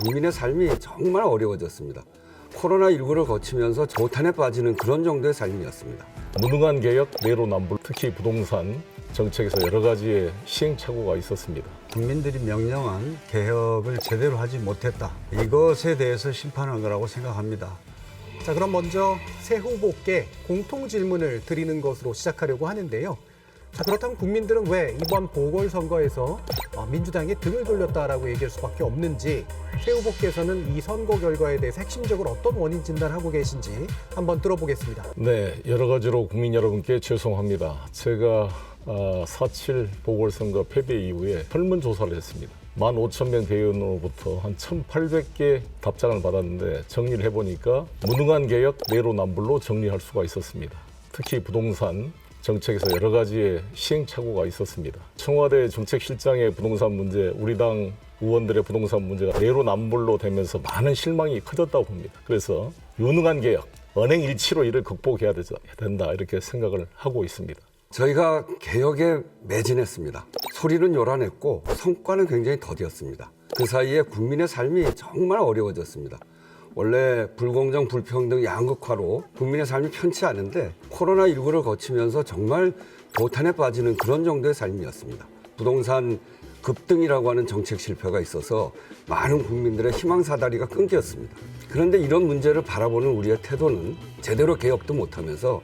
국민의 삶이 정말 어려워졌습니다. 코로나19를 거치면서 조탄에 빠지는 그런 정도의 삶이었습니다. 무능한 개혁, 내로남불, 특히 부동산 정책에서 여러 가지의 시행착오가 있었습니다. 국민들이 명령한 개혁을 제대로 하지 못했다. 이것에 대해서 심판한 거라고 생각합니다. 자, 그럼 먼저 새 후보께 공통 질문을 드리는 것으로 시작하려고 하는데요. 자, 그렇다면 국민들은 왜 이번 보궐선거에서 민주당에 등을 돌렸다라고 얘기할 수밖에 없는지, 새 후보께서는 이 선거 결과에 대해서 핵심적으로 어떤 원인 진단하고 계신지 한번 들어보겠습니다. 네, 여러 가지로 국민 여러분께 죄송합니다. 제가 4.7 보궐선거 패배 이후에 설문조사를 했습니다. 15,000명 대의원으로부터 한 1,800개 답장을 받았는데 정리를 해보니까 무능한 개혁, 내로남불로 정리할 수가 있었습니다. 특히 부동산 정책에서 여러 가지의 시행착오가 있었습니다. 청와대 정책실장의 부동산 문제, 우리 당 의원들의 부동산 문제가 내로남불로 되면서 많은 실망이 커졌다고 봅니다. 그래서 유능한 개혁, 언행일치로 이를 극복해야 된다 이렇게 생각을 하고 있습니다. 저희가 개혁에 매진했습니다. 소리는 요란했고 성과는 굉장히 더디었습니다. 그 사이에 국민의 삶이 정말 어려워졌습니다. 원래 불공정, 불평등, 양극화로 국민의 삶이 편치 않은데 코로나19를 거치면서 정말 도탄에 빠지는 그런 정도의 삶이었습니다. 부동산 급등이라고 하는 정책 실패가 있어서 많은 국민들의 희망사다리가 끊겼습니다. 그런데 이런 문제를 바라보는 우리의 태도는 제대로 개혁도 못하면서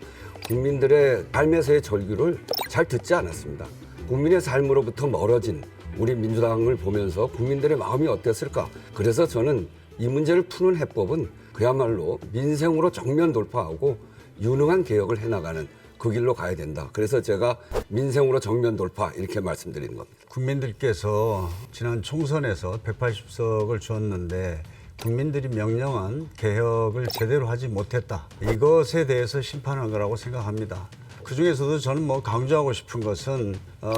국민들의 삶에서의 절규를 잘 듣지 않았습니다. 국민의 삶으로부터 멀어진 우리 민주당을 보면서 국민들의 마음이 어땠을까? 그래서 저는 이 문제를 푸는 해법은 그야말로 민생으로 정면 돌파하고 유능한 개혁을 해나가는 그 길로 가야 된다. 그래서 제가 민생으로 정면 돌파 이렇게 말씀드리는 겁니다. 국민들께서 지난 총선에서 180석을 주었는데 국민들이 명령한 개혁을 제대로 하지 못했다. 이것에 대해서 심판한 거라고 생각합니다. 그중에서도 저는 강조하고 싶은 것은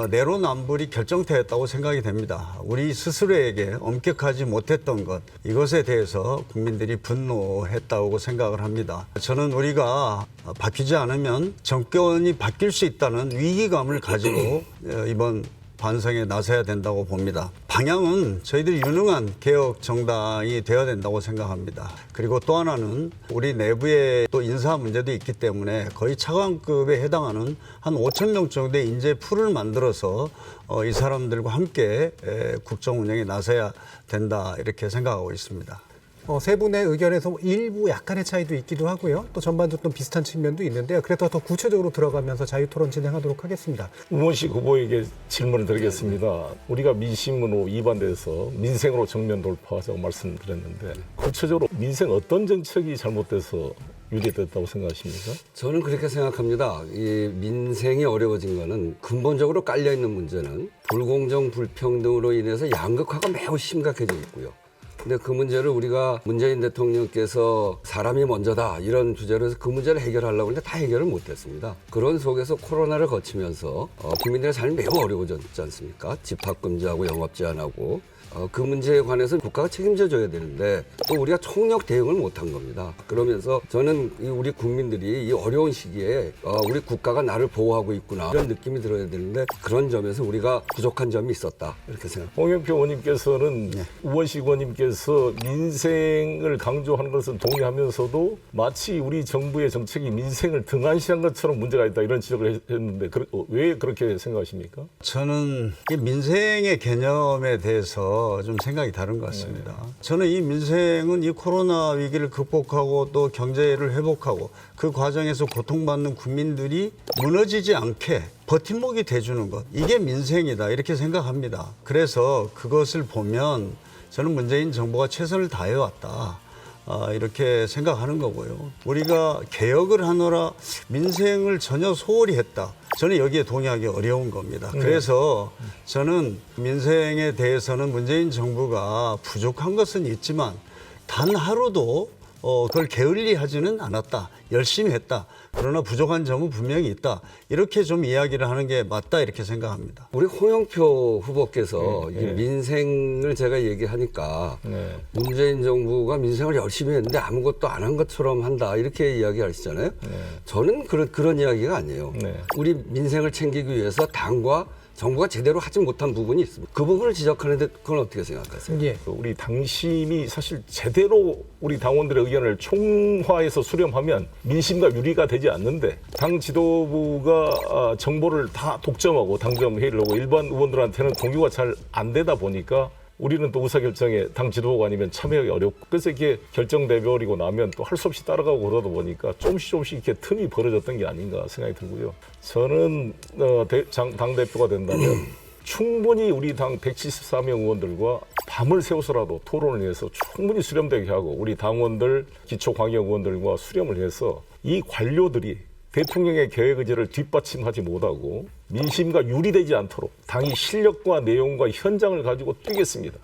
내로남불이 결정되었다고 생각이 됩니다. 우리 스스로에게 엄격하지 못했던 것, 이것에 대해서 국민들이 분노했다고 생각을 합니다. 저는 우리가 바뀌지 않으면 정권이 바뀔 수 있다는 위기감을 가지고 이번 반성에 나서야 된다고 봅니다. 방향은 저희들이 유능한 개혁 정당이 되어야 된다고 생각합니다. 그리고 또 하나는 우리 내부에 또 인사 문제도 있기 때문에 거의 차관급에 해당하는 한 5,000명 정도의 인재 풀을 만들어서 이 사람들과 함께 국정 운영에 나서야 된다 이렇게 생각하고 있습니다. 세 분의 의견에서 일부 약간의 차이도 있기도 하고요. 또 전반적으로 좀 비슷한 측면도 있는데요. 그래도 더 구체적으로 들어가면서 자유토론 진행하도록 하겠습니다. 우원식 후보에게 질문을 드리겠습니다. 우리가 민심으로 위반돼서 민생으로 정면 돌파하자고 말씀드렸는데 구체적으로 민생 어떤 정책이 잘못돼서 유리됐다고 생각하십니까? 저는 그렇게 생각합니다. 이 민생이 어려워진 거는 근본적으로 깔려있는 문제는 불공정, 불평등으로 인해서 양극화가 매우 심각해져 있고요. 근데 그 문제를 우리가 문재인 대통령께서 사람이 먼저다 이런 주제로 해서 그 문제를 해결하려고 했는데 다 해결을 못했습니다. 그런 속에서 코로나를 거치면서 국민들의 삶이 매우 어려워졌지 않습니까? 집합금지하고 영업 제한하고 그 문제에 관해서 국가가 책임져 줘야 되는데 또 우리가 총력 대응을 못한 겁니다. 그러면서 저는 우리 국민들이 이 어려운 시기에 우리 국가가 나를 보호하고 있구나 이런 느낌이 들어야 되는데 그런 점에서 우리가 부족한 점이 있었다 이렇게 생각합니다. 홍영표 의원님께서는 우원식 의원님께서 민생을 강조하는 것은 동의하면서도 마치 우리 정부의 정책이 민생을 등한시한 것처럼 문제가 있다 이런 지적을 했는데 왜 그렇게 생각하십니까? 저는 이 민생의 개념에 대해서 좀 생각이 다른 것 같습니다. 저는 이 민생은 이 코로나 위기를 극복하고 또 경제를 회복하고 그 과정에서 고통받는 국민들이 무너지지 않게 버팀목이 돼주는 것, 이게 민생이다 이렇게 생각합니다. 그래서 그것을 보면 저는 문재인 정부가 최선을 다해왔다. 이렇게 생각하는 거고요. 우리가 개혁을 하느라 민생을 전혀 소홀히 했다. 저는 여기에 동의하기 어려운 겁니다. 그래서 저는 민생에 대해서는 문재인 정부가 부족한 것은 있지만 단 하루도 그걸 게을리하지는 않았다. 열심히 했다. 그러나 부족한 점은 분명히 있다. 이렇게 좀 이야기를 하는 게 맞다 이렇게 생각합니다. 우리 홍영표 후보께서 이 민생을 제가 얘기하니까 문재인 정부가 민생을 열심히 했는데 아무것도 안 한 것처럼 한다 이렇게 이야기하시잖아요. 저는 그런 이야기가 아니에요. 우리 민생을 챙기기 위해서 당과 정부가 제대로 하지 못한 부분이 있습니다. 그 부분을 지적하는데 그건 어떻게 생각하세요? 예. 우리 당심이 사실 제대로 우리 당원들의 의견을 총화해서 수렴하면 민심과 유리가 되지 않는데 당 지도부가 정보를 다 독점하고 당점 회의를 하고 일반 의원들한테는 공유가 잘 안 되다 보니까 우리는 또 의사결정에 당 지도부가 아니면 참여하기 어렵고 그래서 이렇게 결정돼버리고 나면 또 할 수 없이 따라가고 그러다 보니까 조금씩 이렇게 틈이 벌어졌던 게 아닌가 생각이 들고요. 저는 당대표가 된다면 충분히 우리 당 174명 의원들과 밤을 새워서라도 토론을 해서 충분히 수렴되게 하고 우리 당원들, 기초광역 의원들과 수렴을 해서 이 관료들이 대통령의 계획 의지를 뒷받침하지 못하고 민심과 유리되지 않도록 당이 실력과 내용과 현장을 가지고 뛰겠습니다.